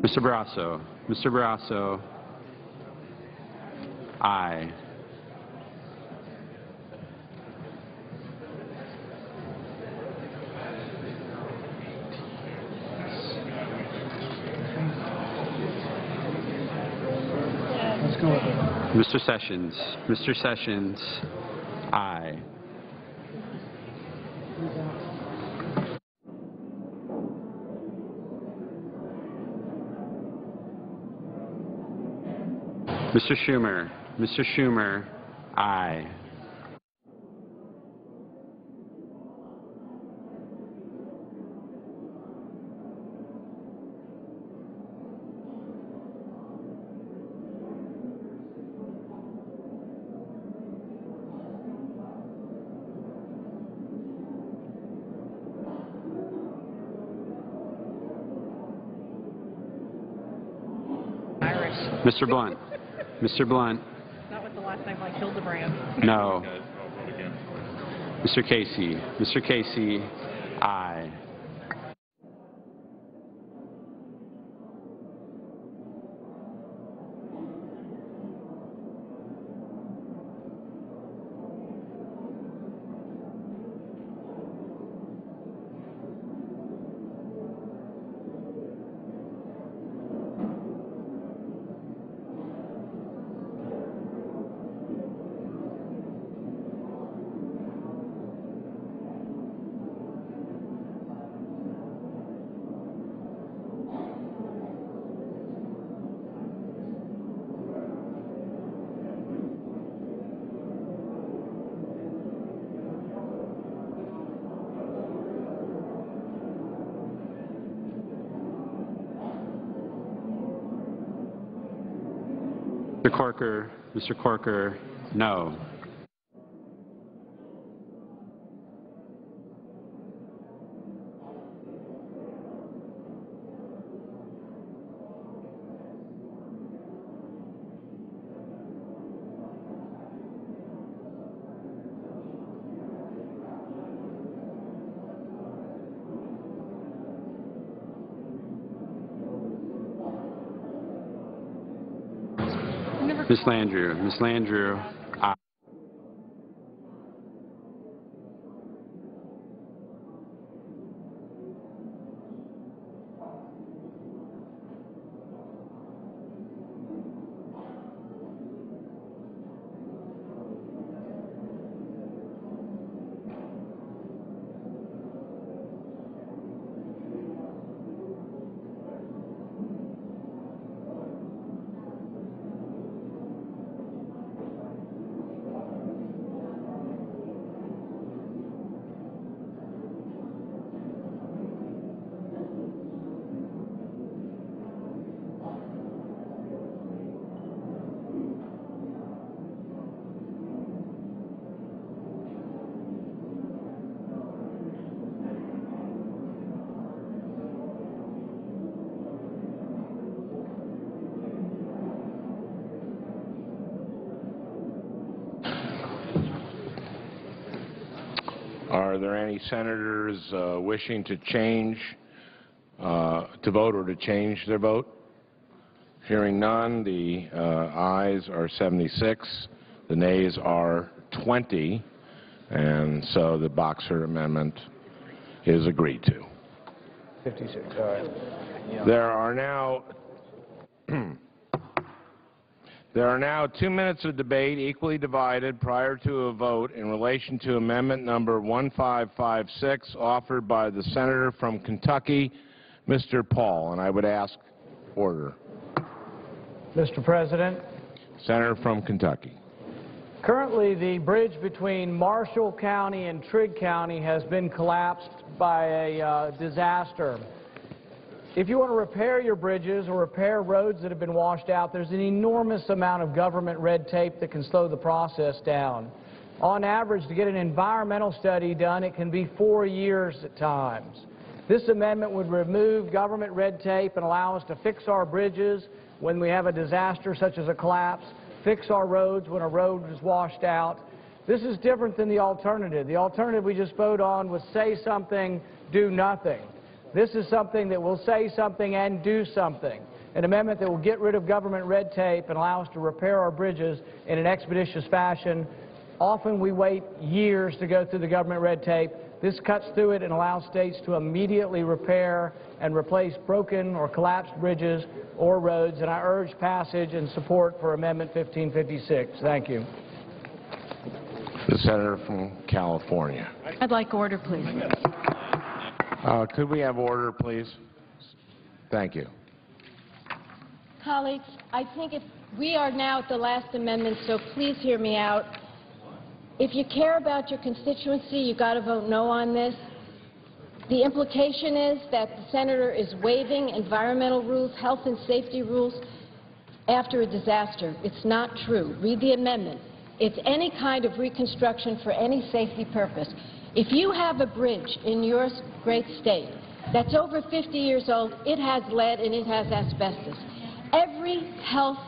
Mr. Barrasso. Mr. Barrasso. Aye. Let's go with it. Mr. Sessions. Mr. Sessions. Aye. Mr. Schumer. Mr. Schumer. Aye. Mr. Blunt. Mr. Blunt. That was the last name like Hildebrand. No. Mr. Casey. Mr. Casey. Aye. Mr. Corker. Mr. Corker. No. Ms. Landrieu. Ms. Landrieu. Aye. Are there any senators wishing to change, to vote or to change their vote? Hearing none, the ayes are 76, the nays are 20, and so the Boxer amendment is agreed to. 56, all right. Yeah. There are now 2 minutes of debate equally divided prior to a vote in relation to amendment number 1556 offered by the senator from Kentucky, Mr. Paul, and I would ask order. Mr. President. Senator from Kentucky. Currently, the bridge between Marshall County and Trigg County has been collapsed by a disaster. If you want to repair your bridges or repair roads that have been washed out, there's an enormous amount of government red tape that can slow the process down. On average, to get an environmental study done, it can be 4 years at times. This amendment would remove government red tape and allow us to fix our bridges when we have a disaster such as a collapse, fix our roads when a road is washed out. This is different than the alternative. The alternative we just voted on was say something, do nothing. This is something that will say something and do something. an amendment that will get rid of government red tape and allow us to repair our bridges in an expeditious fashion. Often we wait years to go through the government red tape. This cuts through it and allows states to immediately repair and replace broken or collapsed bridges or roads, and I urge passage and support for Amendment 1556. Thank you. The senator from California. I'd like order, please. Could we have order, please? Thank you. Colleagues, I think we are now at the last amendment, so please hear me out. If you care about your constituency, you've got to vote no on this. The implication is that the senator is waiving environmental rules, health and safety rules after a disaster. It's not true. Read the amendment. It's any kind of reconstruction for any safety purpose. If you have a bridge in your great state that's over 50 years old, it has lead and it has asbestos. Every health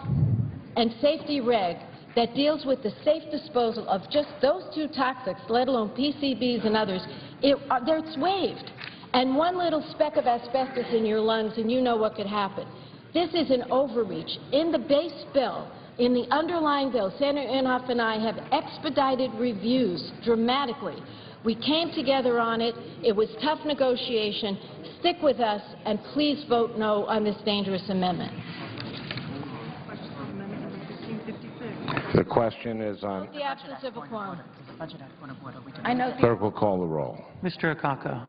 and safety reg that deals with the safe disposal of just those two toxics, let alone PCBs and others, it's waived. And one little speck of asbestos in your lungs and you know what could happen. This is an overreach. In the base bill, in the underlying bill, Senator Inhofe and I have expedited reviews dramatically. We came together on it. It was tough negotiation. Stick with us, and please vote no on this dangerous amendment. The question is on... The absence of a quorum. I know Clerk will call the roll. Mr. Akaka.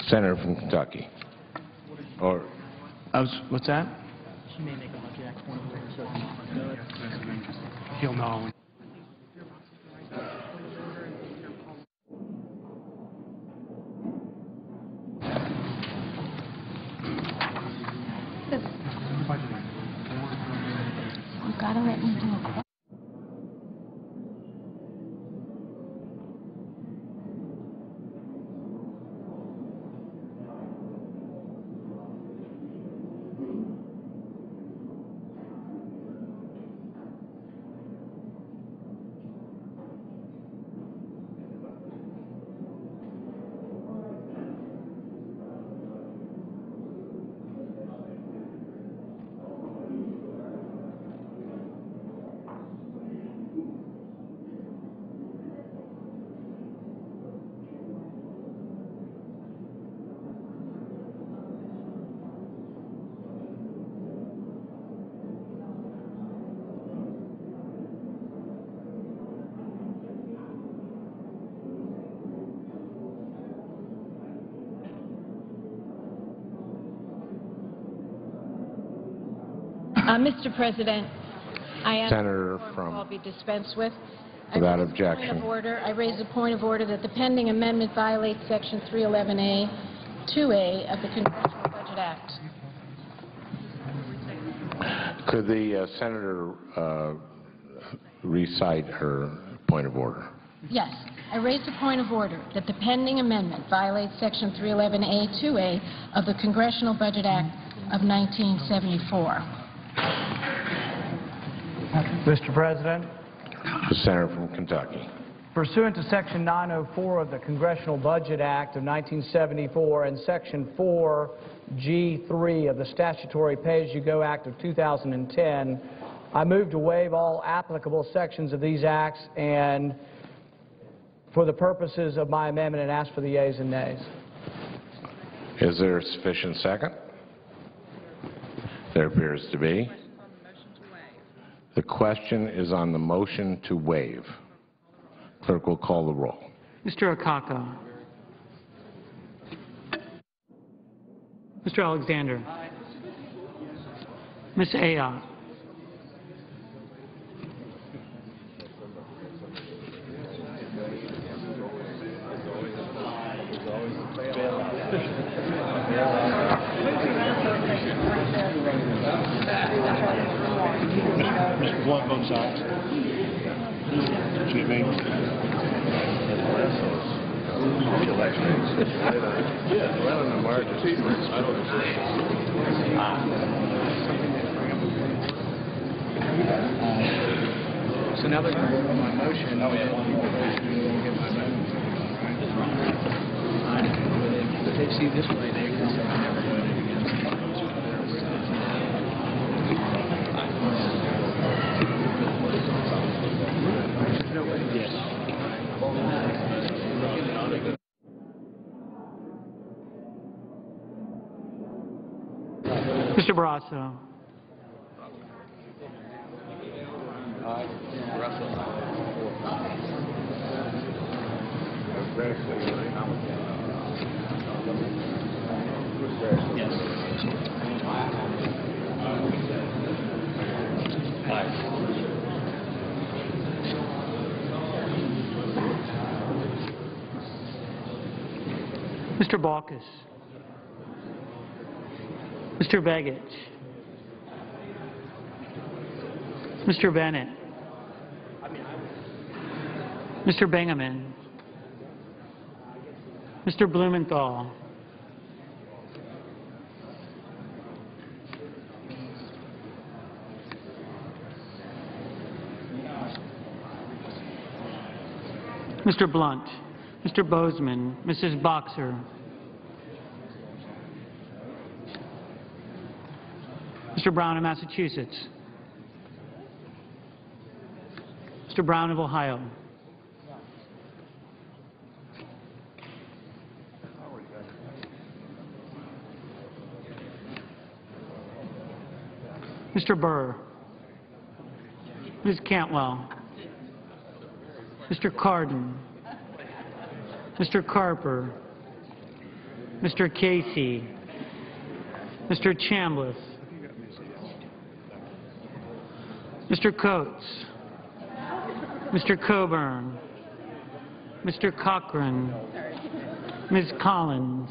Senator from Kentucky. Or... What's that? she may make a budget act point of order, so He'll know. You've got to let me do it. Mr. President, I ask Senator that the from call be dispensed with. Without I raise objection. A point of order. I raise a point of order that the pending amendment violates Section 311A, 2A of the Congressional Budget Act. Could the senator recite her point of order? Yes. I raise a point of order that the pending amendment violates Section 311A, 2A of the Congressional Budget Act of 1974. Mr. President, The senator from Kentucky. pursuant to Section 904 of the Congressional Budget Act of 1974 and Section 4G3 of the Statutory Pay-As-You-Go Act of 2010, I move to waive all applicable sections of these acts and for the purposes of my amendment and ask for the yeas and nays. Is there a sufficient second? There appears to be. The question is on the motion to waive. Clerk will call the roll. Mr. Akaka. Mr. Alexander. Ms. Ayotte. Mr. Blunt, both sides. Excuse me. So now they're going to vote on my motion. see this way, they Mr. Barrasso. Mr. Baucus. Mr. Begich. Mr. Bennett. Mr. Bingaman. Mr. Blumenthal. Mr. Blunt. Mr. Bozeman. Mrs. Boxer. Mr. Brown of Massachusetts. Mr. Brown of Ohio. Mr. Burr. Ms. Cantwell. Mr. Cardin. Mr. Carper. Mr. Casey. Mr. Chambliss. Mr. Coates. Mr. Coburn. Mr. Cochran. Ms. Collins.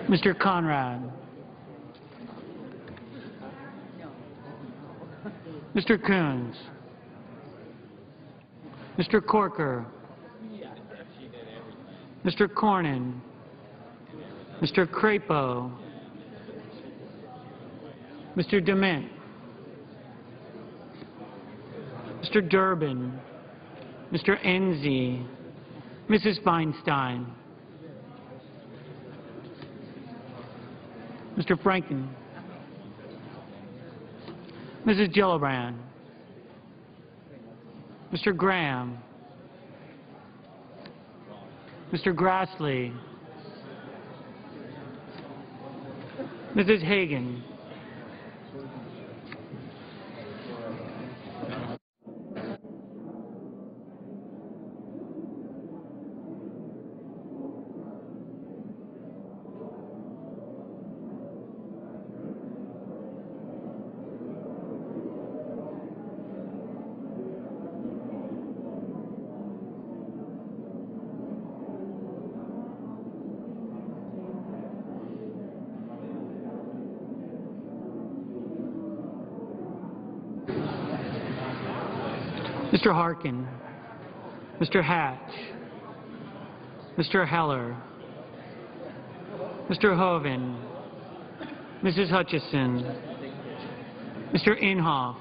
Mr. Conrad. Mr. Coons. Mr. Corker. Mr. Cornyn. Mr. Crapo. Mr. DeMint. Mr. Durbin. Mr. Enzi. Mrs. Feinstein. Mr. Franken. Mrs. Gillibrand. Mr. Graham. Mr. Grassley. Mrs. Hagan. Mr. Harkin. Mr. Hatch. Mr. Heller. Mr. Hoven. Mrs. Hutchison. Mr. Inhofe.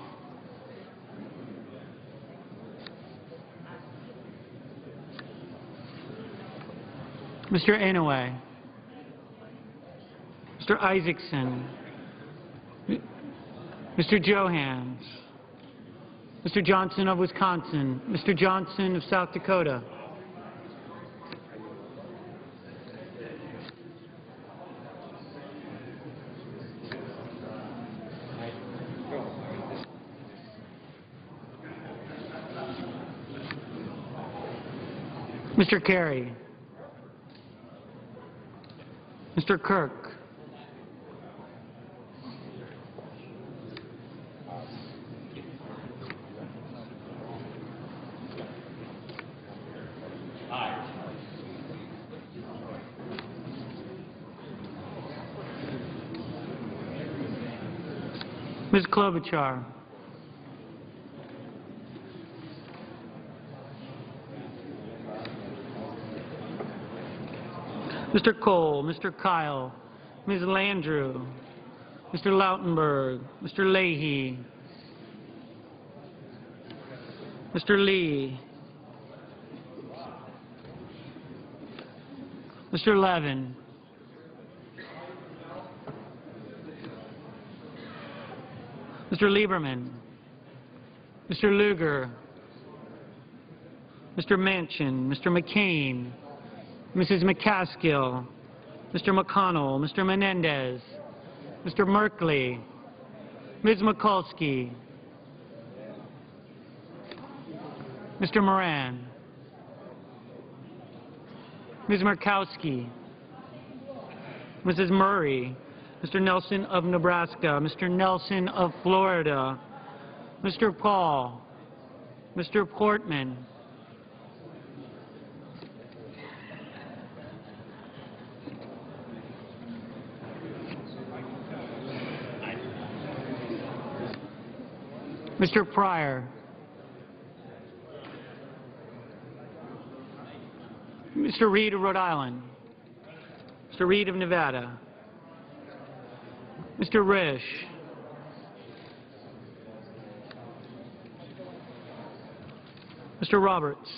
Mr. Inouye. Mr. Isaacson. Mr. Johans. Mr. Johnson of Wisconsin. Mr. Johnson of South Dakota. Mr. Kerry. Mr. Kirk. Ms. Klobuchar. Mr. Cole, Mr. Kyle, Ms. Landrieu, Mr. Lautenberg, Mr. Leahy, Mr. Lee, Mr. Levin. Mr. Lieberman. Mr. Lugar. Mr. Manchin. Mr. McCain. Mrs. McCaskill. Mr. McConnell. Mr. Menendez. Mr. Merkley. Ms. Mikulski. Mr. Moran. Ms. Murkowski. Mrs. Murray. Mr. Nelson of Nebraska. Mr. Nelson of Florida. Mr. Paul. Mr. Portman. Mr. Pryor. Mr. Reed of Rhode Island. Mr. Reed of Nevada. Mr. Risch. Mr. Roberts.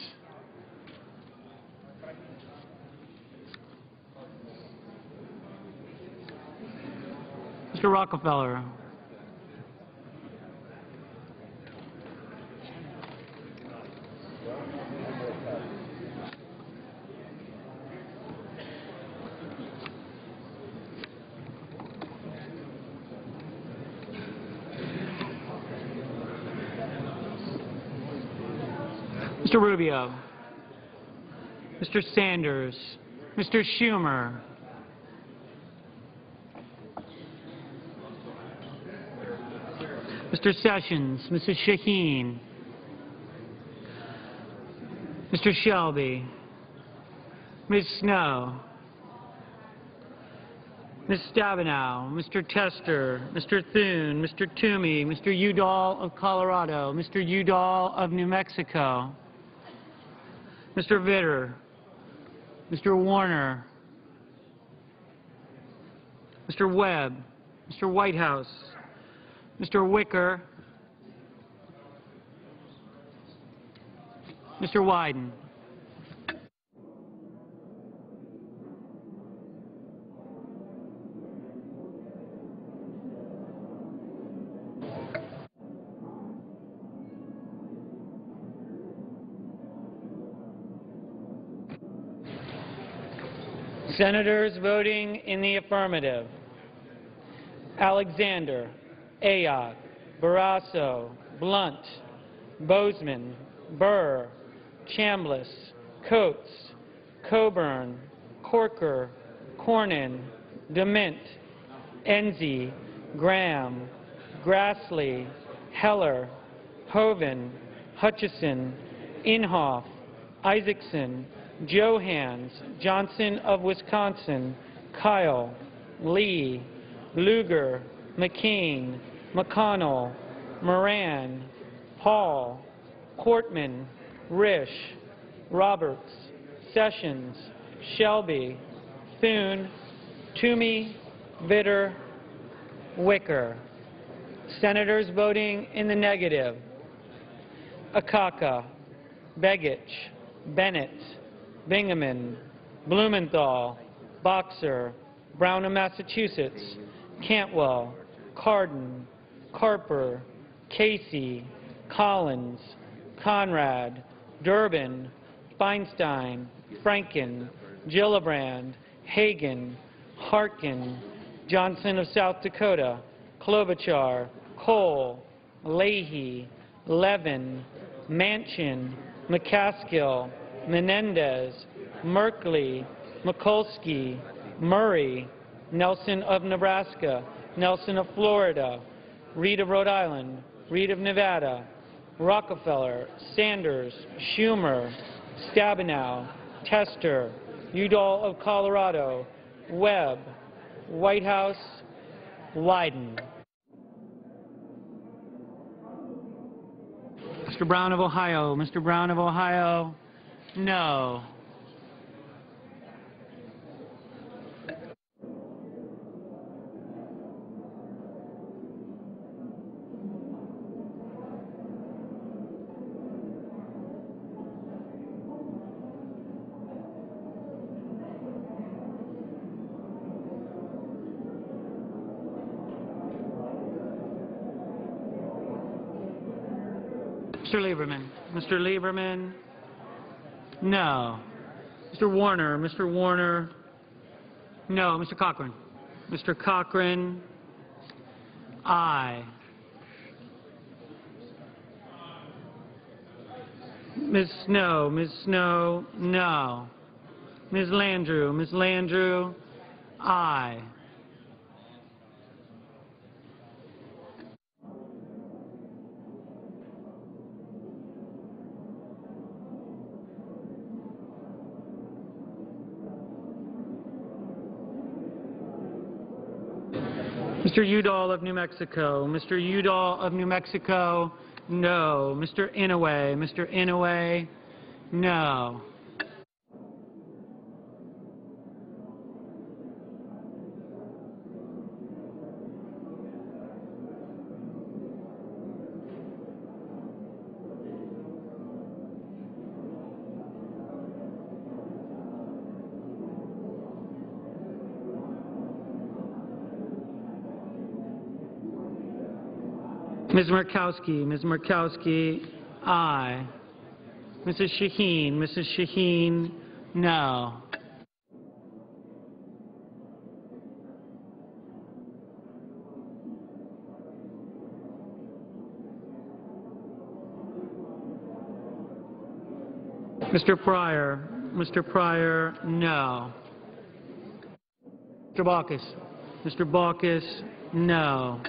Mr. Rockefeller. Mr. Rubio. Mr. Sanders. Mr. Schumer. Mr. Sessions. Mrs. Shaheen. Mr. Shelby. Ms. Snow. Ms. Stabenow. Mr. Tester. Mr. Thune. Mr. Toomey. Mr. Udall of Colorado. Mr. Udall of New Mexico. Mr. Vitter. Mr. Warner. Mr. Webb. Mr. Whitehouse. Mr. Wicker. Mr. Wyden. Senators voting in the affirmative: Alexander, Ayotte, Barrasso, Blunt, Bozeman, Burr, Chambliss, Coates, Coburn, Corker, Cornyn, DeMint, Enzi, Graham, Grassley, Heller, Hoeven, Hutchison, Inhofe, Isaacson, Johans, Johnson of Wisconsin, Kyle, Lee, Lugar, McCain, McConnell, Moran, Paul, Portman, Risch, Roberts, Sessions, Shelby, Thune, Toomey, Vitter, Wicker. Senators voting in the negative: Akaka, Begich, Bennett, Bingaman, Blumenthal, Boxer, Brown of Massachusetts, Cantwell, Cardin, Carper, Casey, Collins, Conrad, Durbin, Feinstein, Franken, Gillibrand, Hagan, Harkin, Johnson of South Dakota, Klobuchar, Cole, Leahy, Levin, Manchin, McCaskill, Menendez, Merkley, Mikulski, Murray, Nelson of Nebraska, Nelson of Florida, Reed of Rhode Island, Reed of Nevada, Rockefeller, Sanders, Schumer, Stabenow, Tester, Udall of Colorado, Webb, Whitehouse, Wyden. Mr. Brown of Ohio. Mr. Brown of Ohio, no. Mr. Lieberman. Mr. Lieberman? No. Mr. Warner. Mr. Warner? No. Mr. Cochran. Mr. Cochran? Aye. Ms. Snow. Ms. Snow? No. Ms. Landrieu. Ms. Landrieu? Aye. Mr. Udall of New Mexico. Mr. Udall of New Mexico? No. Mr. Inouye. Mr. Inouye? No. Ms. Murkowski. Ms. Murkowski? Aye. Mrs. Shaheen. Mrs. Shaheen? No. Mr. Pryor. Mr. Pryor? No. Mr. Baucus. Mr. Baucus? No.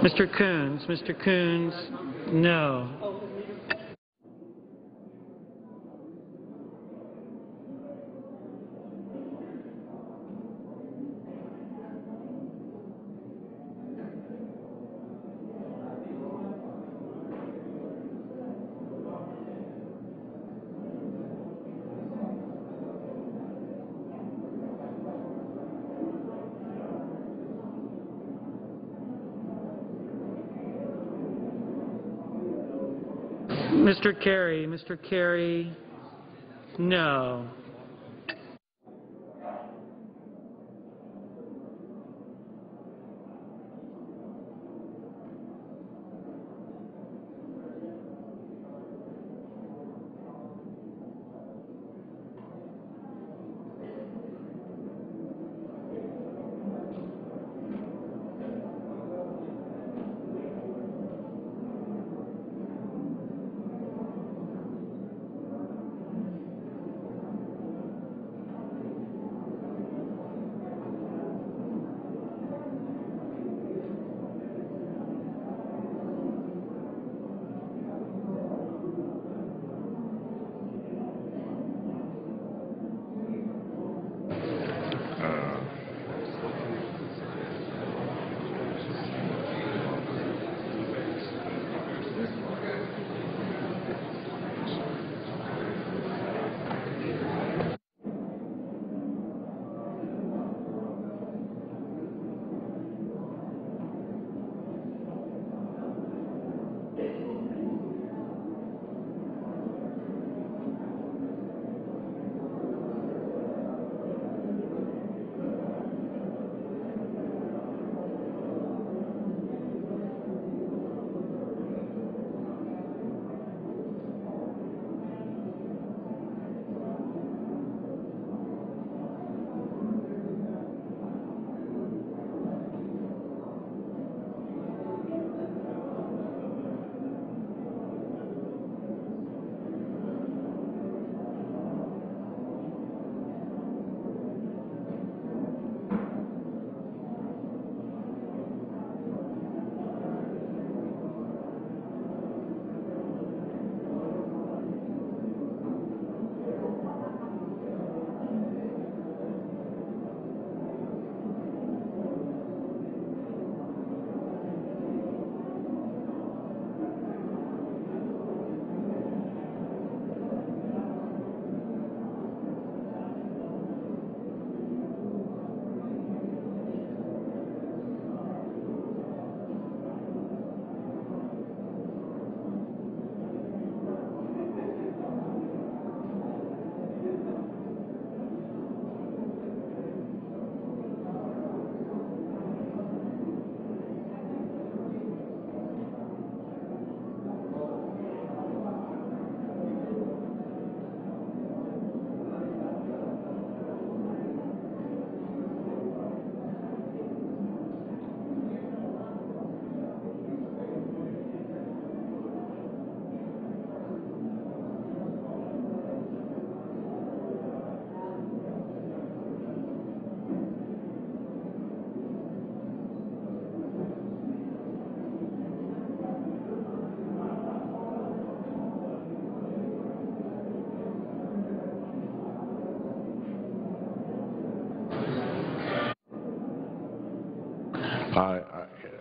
Mr. Coons. Mr. Coons, no. Mr. Carey, no.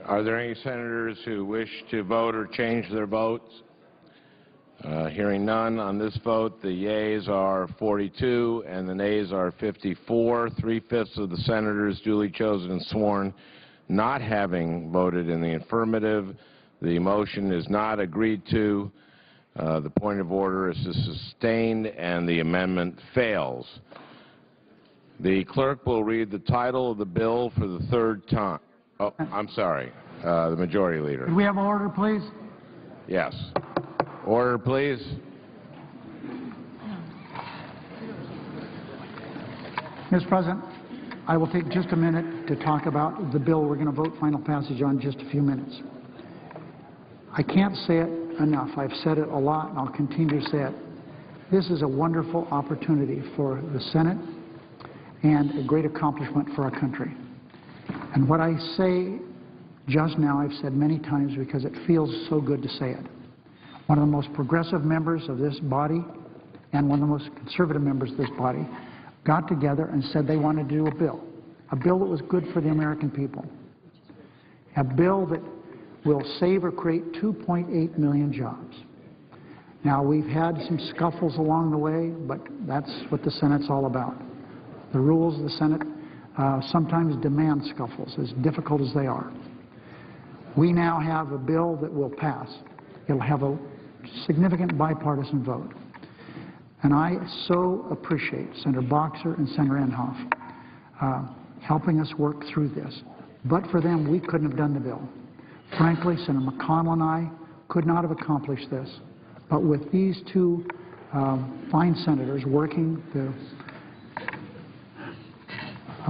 Are there any senators who wish to vote or change their votes? Hearing none on this vote, the yeas are 42 and the nays are 54. 3/5 of the senators duly chosen and sworn not having voted in the affirmative. The motion is not agreed to. The point of order is sustained and the amendment fails. The clerk will read the title of the bill for the third time. Oh, I'm sorry. The majority leader. Could we have order, please? Yes. Order, please. Mr. President, I will take just a minute to talk about the bill we're going to vote final passage on in just a few minutes. I can't say it enough. I've said it a lot, and I'll continue to say it. This is a wonderful opportunity for the Senate and a great accomplishment for our country. And what I say just now I've said many times because it feels so good to say it. One of the most progressive members of this body and one of the most conservative members of this body got together and said they wanted to do a bill that was good for the American people, a bill that will save or create 2.8 million jobs. Now, we've had some scuffles along the way, but that's what the Senate's all about. The rules of the Senate sometimes demand scuffles, as difficult as they are. We now have a bill that will pass. It'll have a significant bipartisan vote. And I so appreciate Senator Boxer and Senator Inhofe helping us work through this. But for them, we couldn't have done the bill. Frankly, Senator McConnell and I could not have accomplished this. But with these two fine senators working to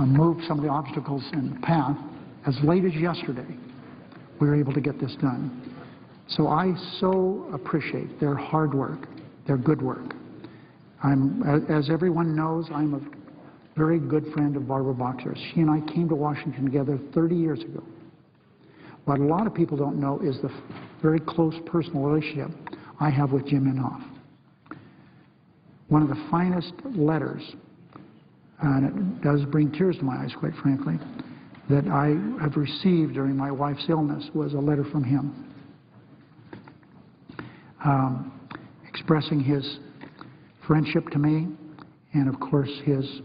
move some of the obstacles in the path, as late as yesterday, we were able to get this done. So I so appreciate their hard work, their good work. As everyone knows, I'm a very good friend of Barbara Boxer. She and I came to Washington together 30 years ago. What a lot of people don't know is the very close personal relationship I have with Jim Inhofe. One of the finest letters, and it does bring tears to my eyes, quite frankly, that I have received during my wife's illness was a letter from him expressing his friendship to me and, of course, his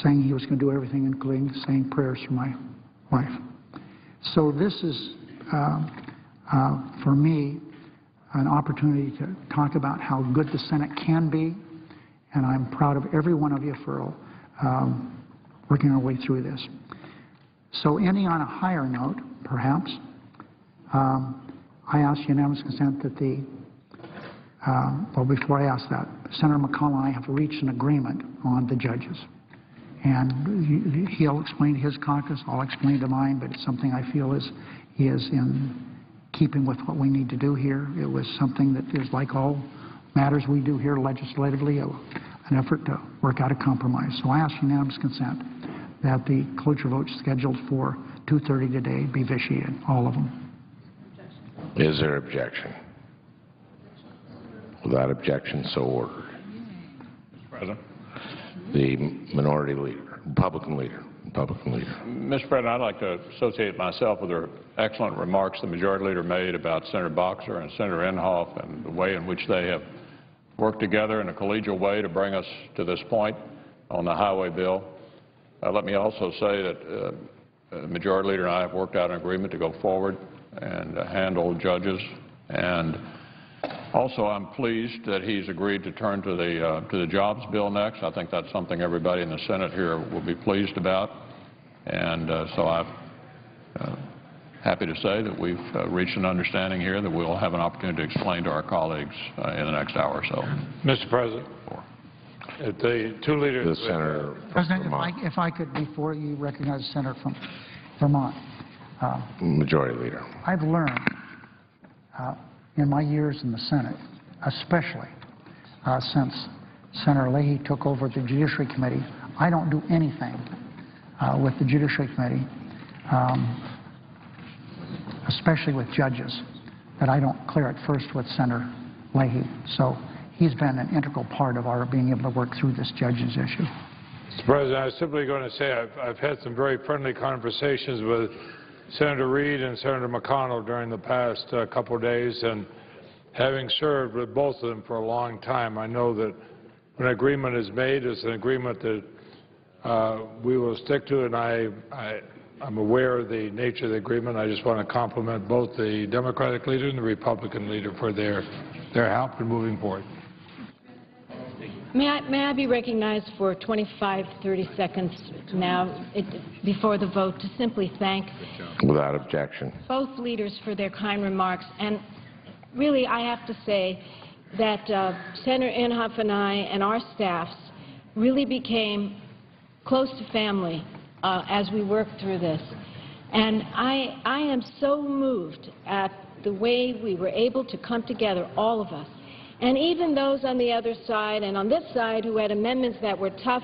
saying he was going to do everything, including saying prayers for my wife. So this is, for me, an opportunity to talk about how good the Senate can be, and I'm proud of every one of you for working our way through this. So ending on a higher note, perhaps, I ask unanimous consent that the, well, before I ask that, Senator McConnell and I have reached an agreement on the judges. And he'll explain to his caucus, I'll explain to mine, but it's something I feel is in keeping with what we need to do here. It was something that is like all matters we do here legislatively, an effort to work out a compromise. So I ask unanimous consent that the cloture votes scheduled for 2:30 today be vitiated, all of them. Is there objection? Without objection, so ordered. Mr. President. The minority leader, Republican leader. Mr. President, I'd like to associate myself with the excellent remarks the Majority Leader made about Senator Boxer and Senator Inhofe and the way in which they have worked together in a collegial way to bring us to this point on the highway bill. Let me also say that the Majority Leader and I have worked out an agreement to go forward and handle judges. And also, I'm pleased that he's agreed to turn to the jobs bill next. I think that's something everybody in the Senate here will be pleased about. And so I'm happy to say that we've reached an understanding here that we'll have an opportunity to explain to our colleagues in the next hour or so. Mr. President, the two leaders. The Senator President, if I could, before you recognize the Senator from Vermont. Majority Leader. I've learned in my years in the Senate, especially since Senator Leahy took over the Judiciary Committee, I don't do anything with the Judiciary Committee, especially with judges, that I don't clear it first with Senator Leahy. So he's been an integral part of our being able to work through this judges issue. Mr. President, I was simply going to say I've had some very friendly conversations with Senator Reid and Senator McConnell during the past couple of days, and having served with both of them for a long time, I know that when an agreement is made, it's an agreement that we will stick to, and I'm aware of the nature of the agreement. I just want to compliment both the Democratic leader and the Republican leader for their help in moving forward. May I be recognized for 25, 30 seconds now before the vote to simply thank Without objection. both leaders for their kind remarks. And really, I have to say that Senator Inhofe and I and our staffs really became close to family as we worked through this. And I am so moved at the way we were able to come together, all of us. And even those on the other side and on this side who had amendments that were tough,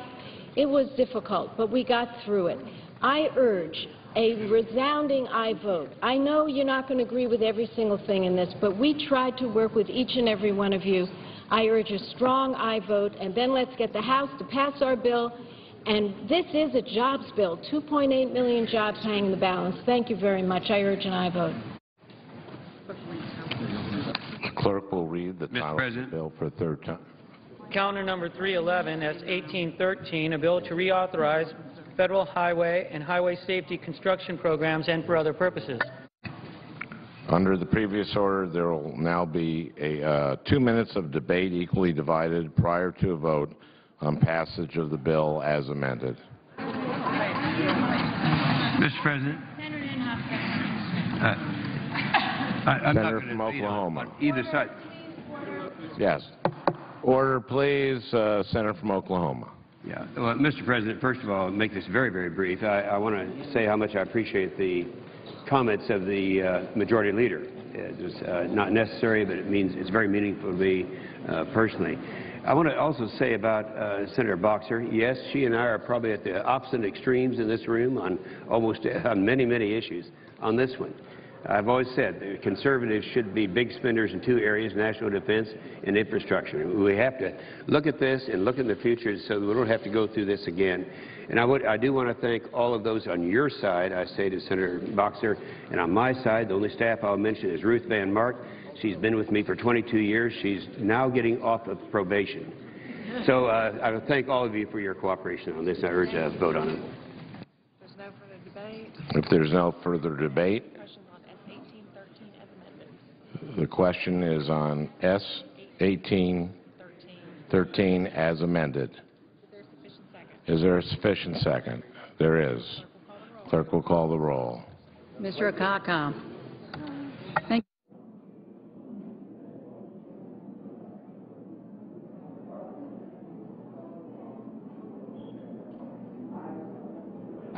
it was difficult, but we got through it. I urge a resounding aye vote. I know you're not going to agree with every single thing in this, but we tried to work with each and every one of you. I urge a strong aye vote, and then let's get the House to pass our bill. And this is a jobs bill, 2.8 million jobs hanging in the balance. Thank you very much. I urge an aye vote. The clerk will read the title of the bill for a third time. Calendar number 311, that's 1813, a bill to reauthorize federal highway and highway safety construction programs and for other purposes. Under the previous order, there will now be 2 minutes of debate equally divided prior to a vote on passage of the bill as amended. Mr. President. Senator from Oklahoma. On either side. Yes. Order, please. Senator from Oklahoma. Yeah. Well, Mr. President, first of all, make this very, very brief. I want to say how much I appreciate the comments of the majority leader. It's not necessary, but it means it's very meaningful to me personally. I want to also say about Senator Boxer, yes, she and I are probably at the opposite extremes in this room on many, many issues. On this one, I've always said that conservatives should be big spenders in two areas, national defense and infrastructure. We have to look at this and look in the future so that we don't have to go through this again. And I do want to thank all of those on your side, I say to Senator Boxer, and on my side, the only staff I'll mention is Ruth Van Mark. She's been with me for 22 years. She's now getting off of probation. So I would thank all of you for your cooperation on this. I urge a vote on it. There's no further debate. If there's no further debate, the question is on S. 1813 as amended. Is there a sufficient second? There is. Clerk will call the roll. Mr. Akaka. Thank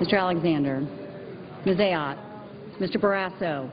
Mr. Alexander. Ms. Ayotte. Mr. Barrasso.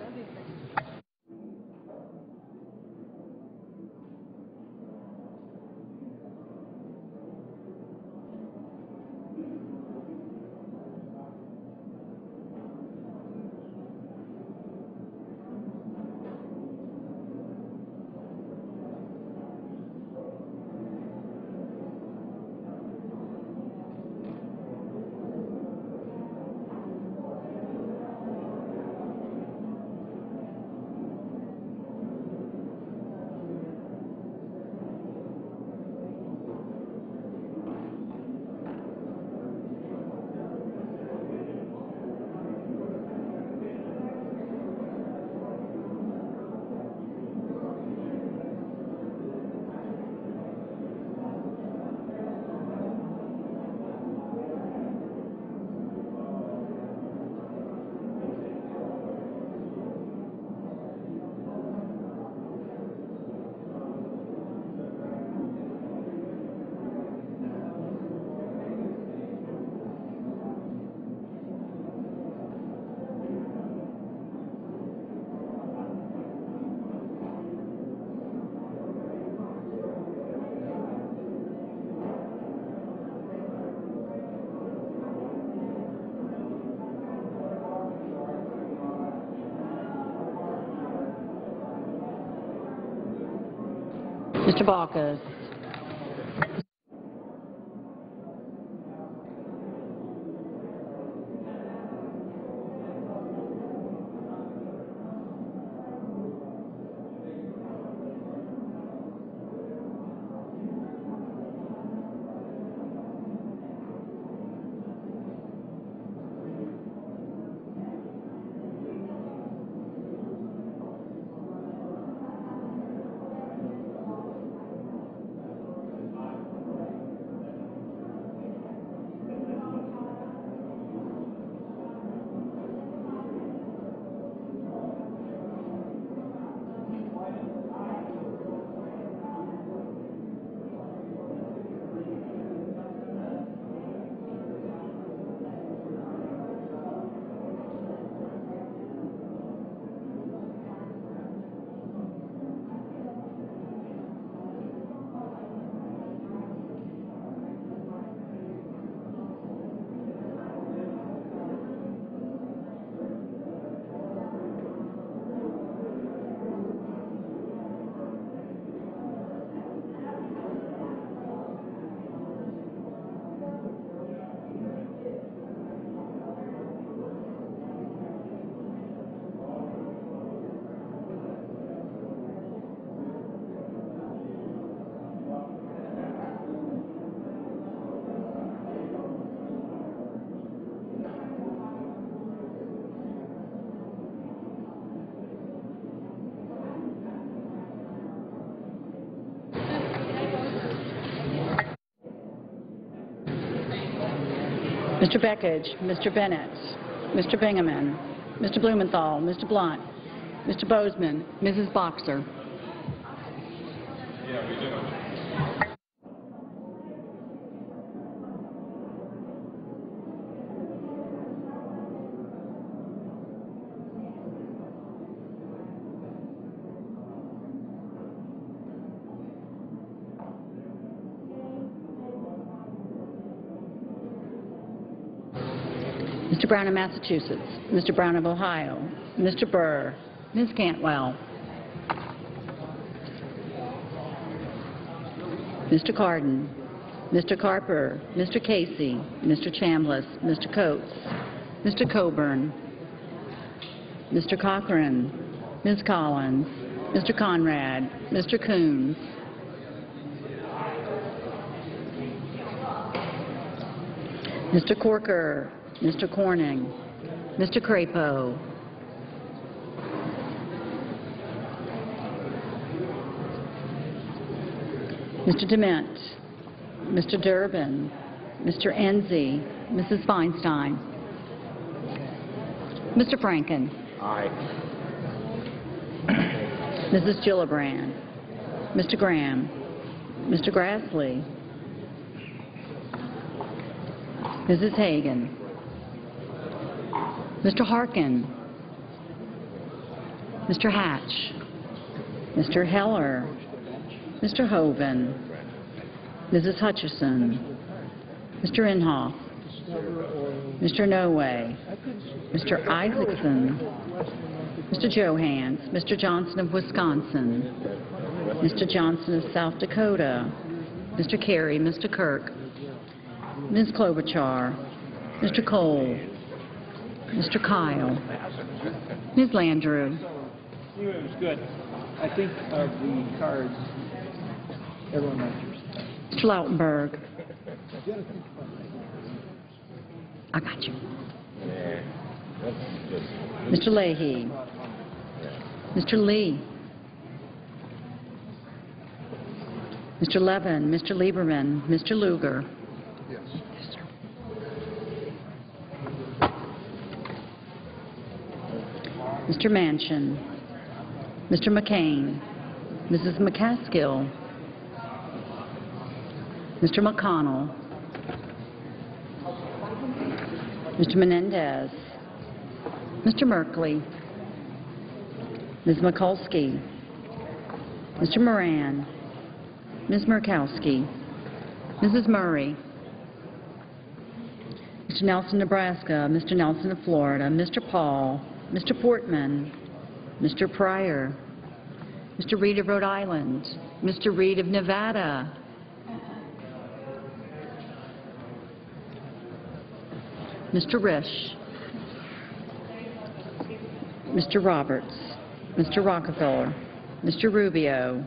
Mr. Balkas. Mr. Beckidge, Mr. Bennett, Mr. Bingaman, Mr. Blumenthal, Mr. Blunt, Mr. Bozeman, Mrs. Boxer. Mr. Brown of Massachusetts, Mr. Brown of Ohio, Mr. Burr, Ms. Cantwell, Mr. Cardin, Mr. Carper, Mr. Casey, Mr. Chambliss, Mr. Coates, Mr. Coburn, Mr. Cochran, Ms. Collins, Mr. Conrad, Mr. Coons, Mr. Corker, Mr. Corning, Mr. Crapo, Mr. Dement, Mr. Durbin, Mr. Enzi, Mrs. Feinstein, Mr. Franken, Aye. Mrs. Gillibrand, Mr. Graham, Mr. Grassley, Mrs. Hagan, Mr. Harkin, Mr. Hatch, Mr. Heller, Mr. Hoven, Mrs. Hutchison, Mr. Inhofe, Mr. Noway, Mr. Isaacson, Mr. Johans, Mr. Johnson of Wisconsin, Mr. Johnson of South Dakota, Mr. Carey, Mr. Kirk, Ms. Klobuchar, Mr. Cole, Mr. Kyle, Ms. Landrieu, It was good. I think of the cards, everyone knows yours. Mr. Lautenberg. I got you. Mr. Leahy. Mr. Lee. Mr. Levin, Mr. Lieberman, Mr. Lugar. Yes. Mr. Manchin, Mr. McCain, Mrs. McCaskill, Mr. McConnell, Mr. Menendez, Mr. Merkley, Ms. Mikulski, Mr. Moran, Ms. Murkowski, Mrs. Murray, Mr. Nelson, Nebraska, Mr. Nelson of Florida, Mr. Paul, Mr. Portman, Mr. Pryor, Mr. Reed of Rhode Island, Mr. Reed of Nevada, Mr. Risch, Mr. Roberts, Mr. Rockefeller, Mr. Rubio,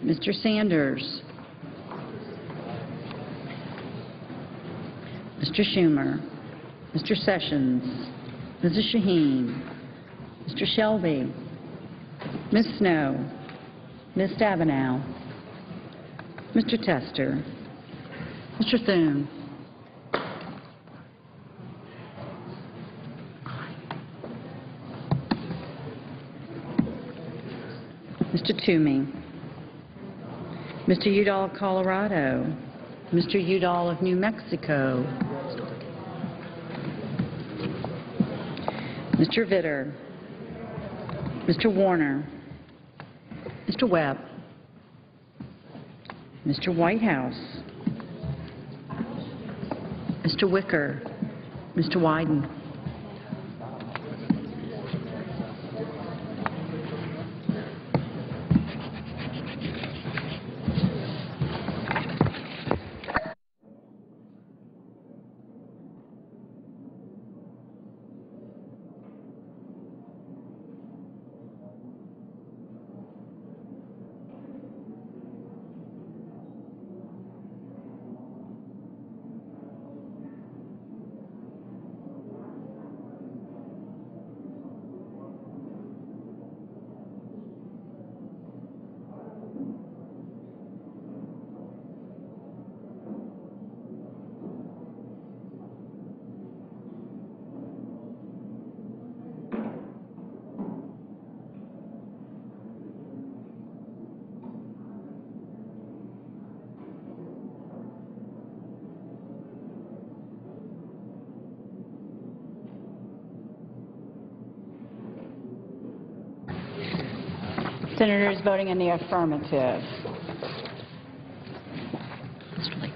Mr. Sanders, Mr. Schumer, Mr. Sessions, Mrs. Shaheen, Mr. Shelby, Ms. Snow, Ms. Stabenow, Mr. Tester, Mr. Thune, Mr. Toomey, Mr. Udall of Colorado, Mr. Udall of New Mexico, Mr. Vitter, Mr. Warner, Mr. Webb, Mr. Whitehouse, Mr. Wicker, Mr. Wyden, Senators voting in the affirmative. Mr. Lee.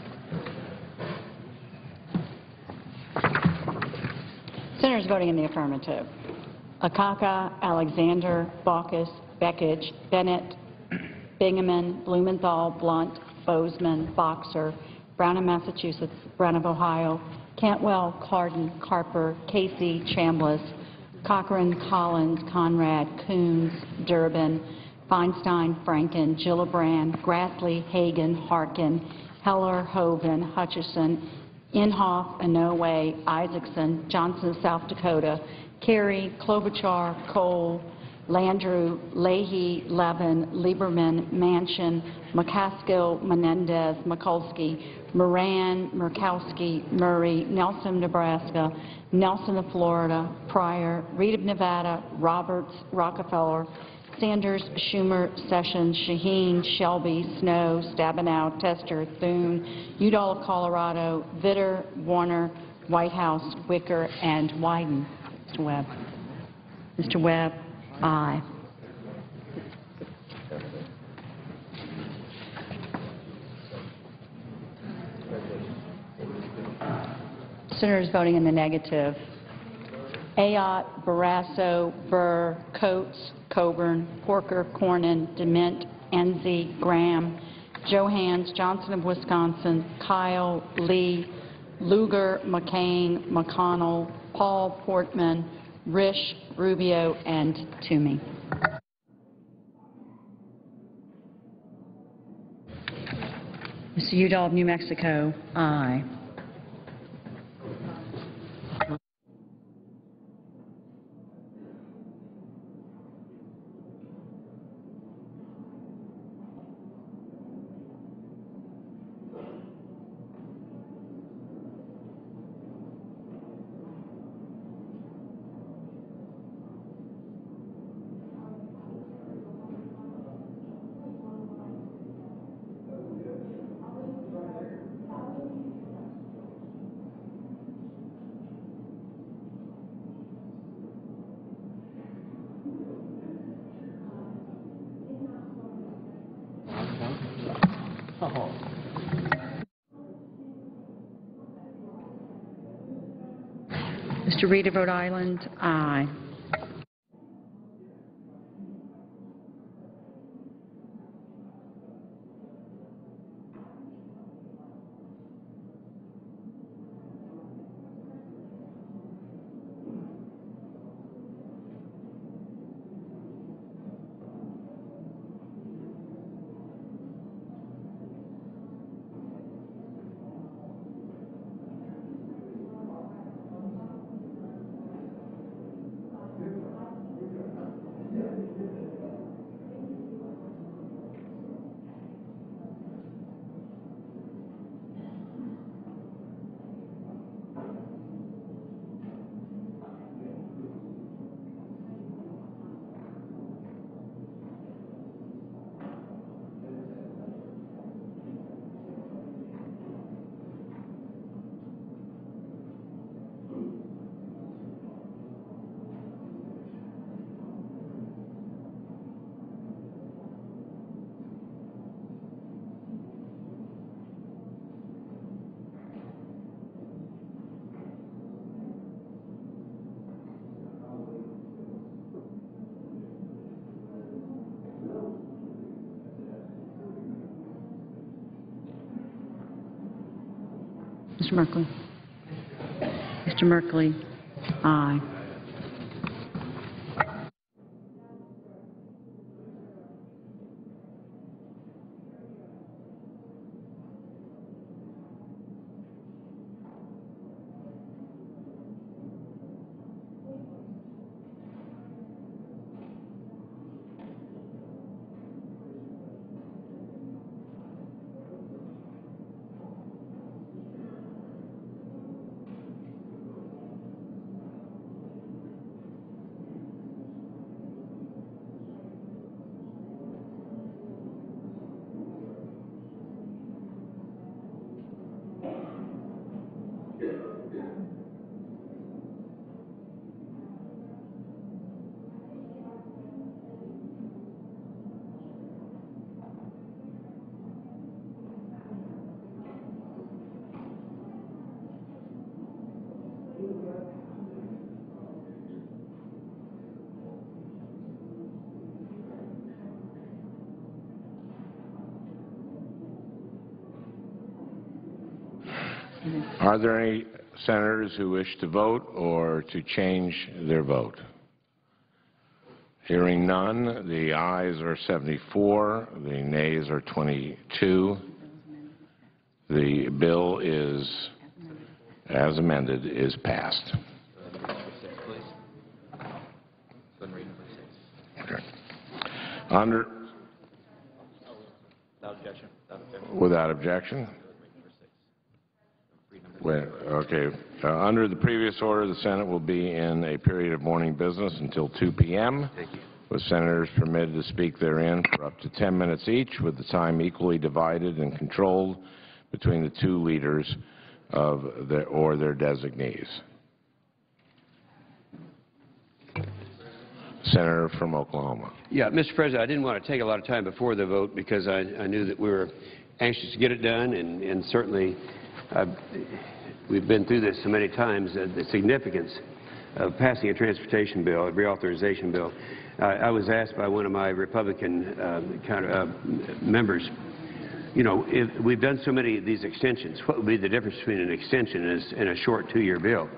Senators voting in the affirmative. Akaka, Alexander, Baucus, Bekich, Bennett, Bingaman, Blumenthal, Blunt, Bozeman, Boxer, Brown of Massachusetts, Brown of Ohio, Cantwell, Cardin, Carper, Casey, Chambliss, Cochran, Collins, Conrad, Coons, Durbin, Feinstein, Franken, Gillibrand, Grassley, Hagan, Harkin, Heller, Hoven, Hutchison, Inhofe, Inouye, Isaacson, Johnson, South Dakota, Carey, Klobuchar, Cole, Landrieu, Leahy, Levin, Lieberman, Manchin, McCaskill, Menendez, Mikulski, Moran, Murkowski, Murray, Nelson, Nebraska, Nelson of Florida, Pryor, Reed of Nevada, Roberts, Rockefeller, Sanders, Schumer, Sessions, Shaheen, Shelby, Snow, Stabenow, Tester, Thune, Udall of Colorado, Vitter, Warner, Whitehouse, Wicker, and Wyden. Mr. Webb. Mr. Webb, aye. Senators voting in the negative. Ayotte, Barrasso, Burr, Coates, Coburn, Porker, Cornyn, DeMint, Enzi, Graham, Johans, Johnson of Wisconsin, Kyle, Lee, Lugar, McCain, McConnell, Paul, Portman, Risch, Rubio, and Toomey. Mr. Udall of New Mexico, aye. Mr. Reed of Rhode Island, aye. Mr. Merkley. Mr. Merkley, aye. Are there any senators who wish to vote or to change their vote? Hearing none, the ayes are 74, the nays are 22. The bill is, as amended, is passed. Okay. Without objection. Under the previous order, the Senate will be in a period of morning business until 2 p.m., with senators permitted to speak therein for up to 10 minutes each, with the time equally divided and controlled between the two leaders or their designees. Senator from Oklahoma. Yeah, Mr. President, I didn't want to take a lot of time before the vote because I knew that we were anxious to get it done, and certainly we've been through this so many times, the significance of passing a transportation bill, a reauthorization bill. I was asked by one of my Republican members, you know, if we've done so many of these extensions, what would be the difference between an extension and a short 2-year bill?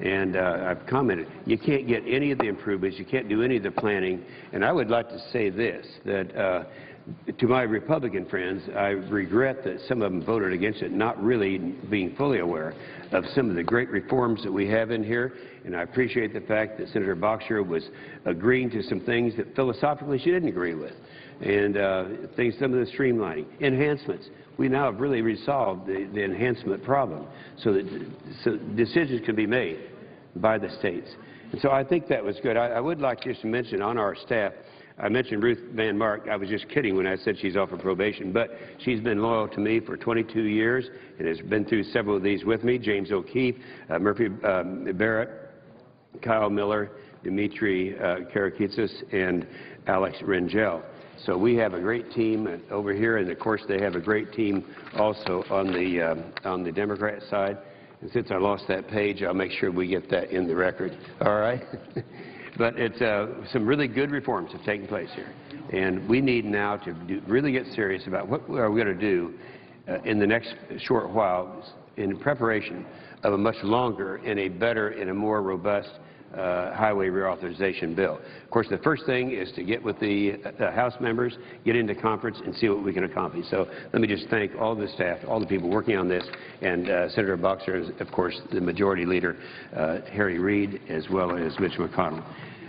And I've commented, you can't get any of the improvements, you can't do any of the planning, and I would like to say this, that to my Republican friends, I regret that some of them voted against it, not really being fully aware of some of the great reforms that we have in here, and I appreciate the fact that Senator Boxer was agreeing to some things that philosophically she didn't agree with, and some of the streamlining, enhancements. We now have really resolved the enhancement problem so that decisions can be made by the states. And so I think that was good. I would like just to mention on our staff, I mentioned Ruth Van Mark. I was just kidding when I said she's off of probation, but she's been loyal to me for 22 years and has been through several of these with me. James O'Keefe, Murphy Barrett, Kyle Miller, Dimitri Karakitsis, and Alex Rangel. So we have a great team over here, and of course they have a great team also on the Democrat side. And since I lost that page, I'll make sure we get that in the record. All right? But it's some really good reforms have taken place here, and we need now to really get serious about what are we going to do in the next short while in preparation of a much longer and a better and a more robust highway reauthorization bill. Of course, the first thing is to get with the House members, get into conference, and see what we can accomplish. So let me just thank all the staff, all the people working on this, and Senator Boxer, of course, the Majority Leader, Harry Reid, as well as Mitch McConnell.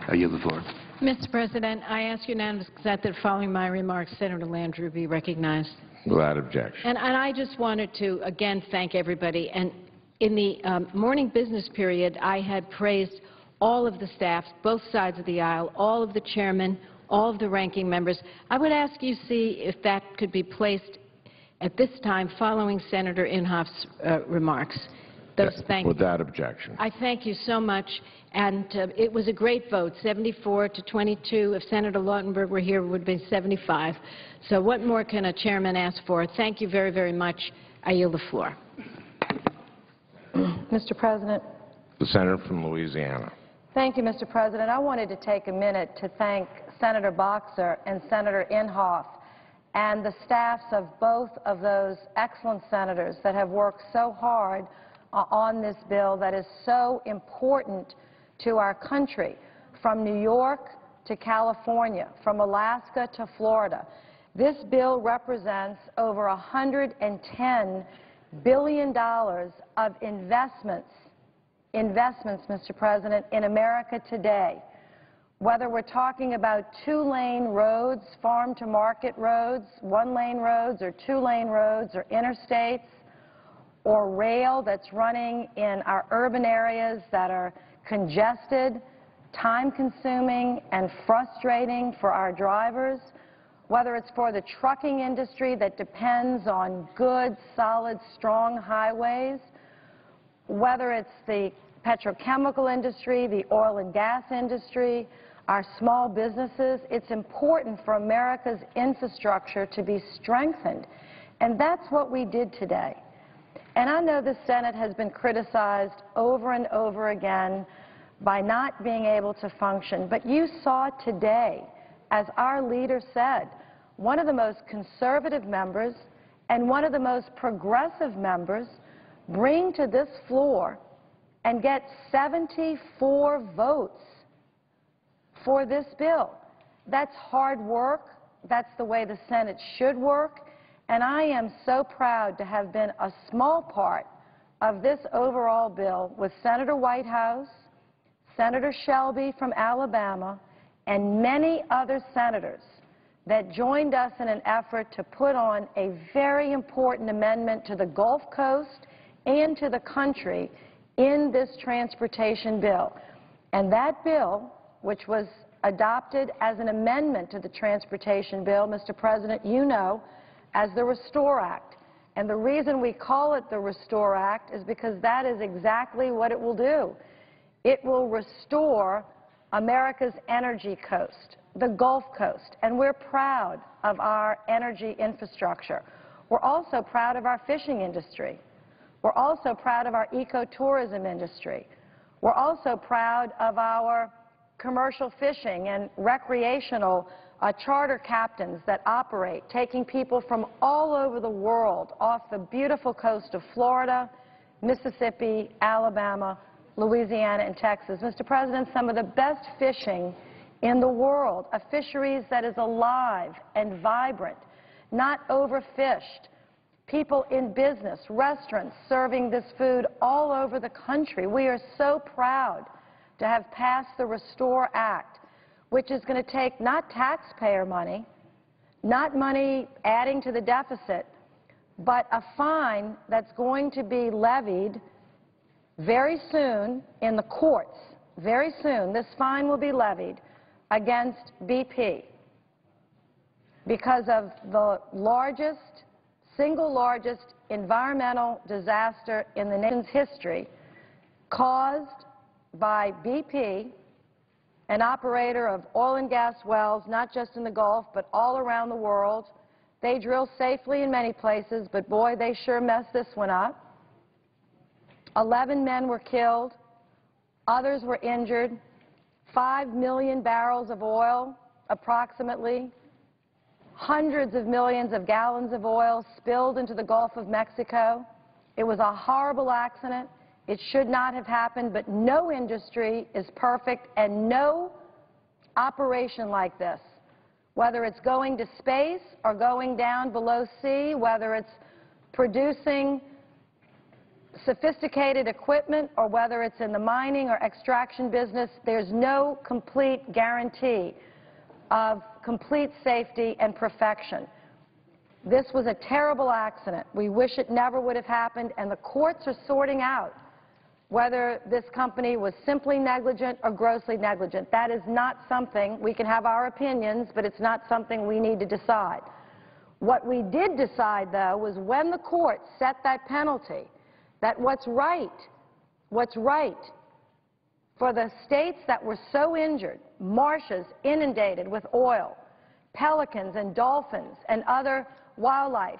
I yield the floor. Mr. President, I ask unanimous consent that following my remarks, Senator Landrieu be recognized. Without objection. And I just wanted to, again, thank everybody. And in the morning business period, I had praised all of the staff, both sides of the aisle, all of the chairmen, all of the ranking members. I would ask you see if that could be placed at this time following Senator Inhofe's remarks. Without objection. I thank you so much, and it was a great vote, 74 to 22. If Senator Lautenberg were here, it would have been 75. So what more can a chairman ask for? Thank you very, very much. I yield the floor. Mr. President. The senator from Louisiana. Thank you, Mr. President. I wanted to take a minute to thank Senator Boxer and Senator Inhofe and the staffs of both of those excellent senators that have worked so hard on this bill that is so important to our country, from New York to California, from Alaska to Florida. This bill represents over $110 billion of investments, Mr. President, in America today. Whether we're talking about 2-lane roads, farm-to-market roads, 1-lane roads, or 2-lane roads, or interstates, or rail that's running in our urban areas that are congested, time-consuming, and frustrating for our drivers, whether it's for the trucking industry that depends on good, solid, strong highways, whether it's the petrochemical industry, the oil and gas industry, our small businesses. It's important for America's infrastructure to be strengthened. And that's what we did today. And I know the Senate has been criticized over and over again by not being able to function. But you saw today, as our leader said, one of the most conservative members and one of the most progressive members bring to this floor and get 74 votes for this bill. That's hard work. That's the way the Senate should work. And I am so proud to have been a small part of this overall bill with Senator Whitehouse, Senator Shelby from Alabama, and many other senators that joined us in an effort to put on a very important amendment to the Gulf Coast and to the country in this transportation bill. And that bill, which was adopted as an amendment to the transportation bill, Mr. President, you know, as the Restore Act. And the reason we call it the Restore Act is because that is exactly what it will do. It will restore America's energy coast, the Gulf Coast, and we're proud of our energy infrastructure. We're also proud of our fishing industry. We're also proud of our ecotourism industry. We're also proud of our commercial fishing and recreational charter captains that operate, taking people from all over the world off the beautiful coast of Florida, Mississippi, Alabama, Louisiana, and Texas. Mr. President, some of the best fishing in the world, a fisheries that is alive and vibrant, not overfished, people in business, restaurants serving this food all over the country. We are so proud to have passed the Restore Act, which is going to take not taxpayer money, not money adding to the deficit, but a fine that's going to be levied very soon in the courts. Very soon, this fine will be levied against BP because of the single largest environmental disaster in the nation's history caused by BP, an operator of oil and gas wells, not just in the Gulf, but all around the world. They drill safely in many places, but boy, they sure messed this one up. 11 men were killed. Others were injured. 5 million barrels of oil, approximately. Hundreds of millions of gallons of oil spilled into the Gulf of Mexico. It was a horrible accident. It should not have happened, but no industry is perfect, and no operation like this, whether it's going to space or going down below sea, whether it's producing sophisticated equipment or whether it's in the mining or extraction business, there's no complete guarantee of complete safety and perfection. This was a terrible accident. We wish it never would have happened, and the courts are sorting out whether this company was simply negligent or grossly negligent. That is not something, we can have our opinions, but it's not something we need to decide. What we did decide, though, was when the court set that penalty, that what's right for the states that were so injured, marshes inundated with oil, pelicans and dolphins and other wildlife,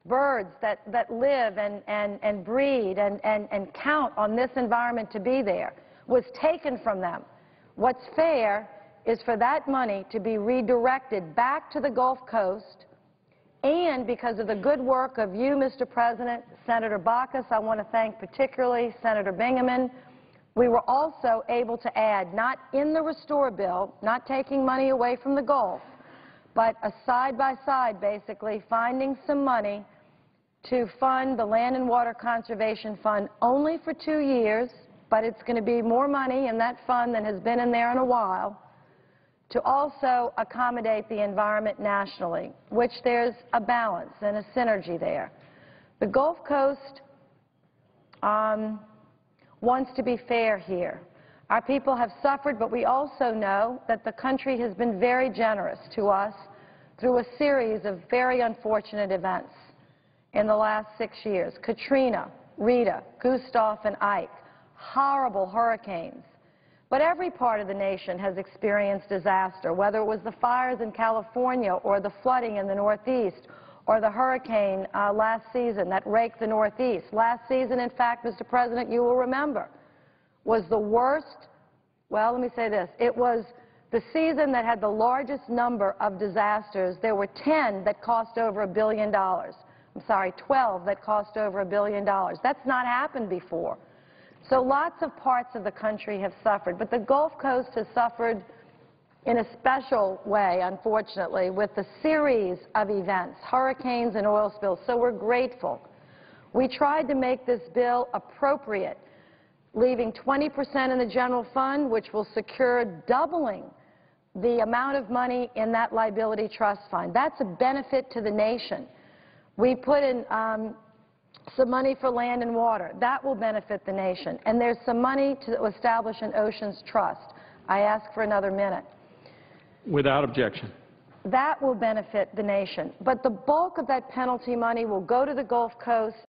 birds that live and breed and count on this environment to be there, was taken from them. What's fair is for that money to be redirected back to the Gulf Coast, and because of the good work of you, Mr. President, Senator Baucus, I want to thank particularly Senator Bingaman, we were also able to add, not in the Restore bill, not taking money away from the Gulf, but a side-by-side, basically, finding some money to fund the Land and Water Conservation Fund only for 2 years, but it's going to be more money in that fund than has been in there in a while, to also accommodate the environment nationally, which there's a balance and a synergy there. The Gulf Coast wants to be fair here. Our people have suffered, but we also know that the country has been very generous to us through a series of very unfortunate events in the last 6 years. Katrina, Rita, Gustav, and Ike, horrible hurricanes. But every part of the nation has experienced disaster, whether it was the fires in California or the flooding in the Northeast or the hurricane last season that raked the Northeast. Last season, in fact, Mr. President, you will remember, was the worst, well, let me say this, it was the season that had the largest number of disasters. There were 10 that cost over $1 billion. 12 that cost over $1 billion. That's not happened before. So lots of parts of the country have suffered, but the Gulf Coast has suffered in a special way, unfortunately, with the series of events, hurricanes and oil spills. So we're grateful. We tried to make this bill appropriate, leaving 20% in the general fund, which will secure doubling the amount of money in that liability trust fund. That's a benefit to the nation. We put in some money for land and water. That will benefit the nation. And there's some money to establish an oceans trust. I ask for another minute. Without objection. That will benefit the nation. But the bulk of that penalty money will go to the Gulf Coast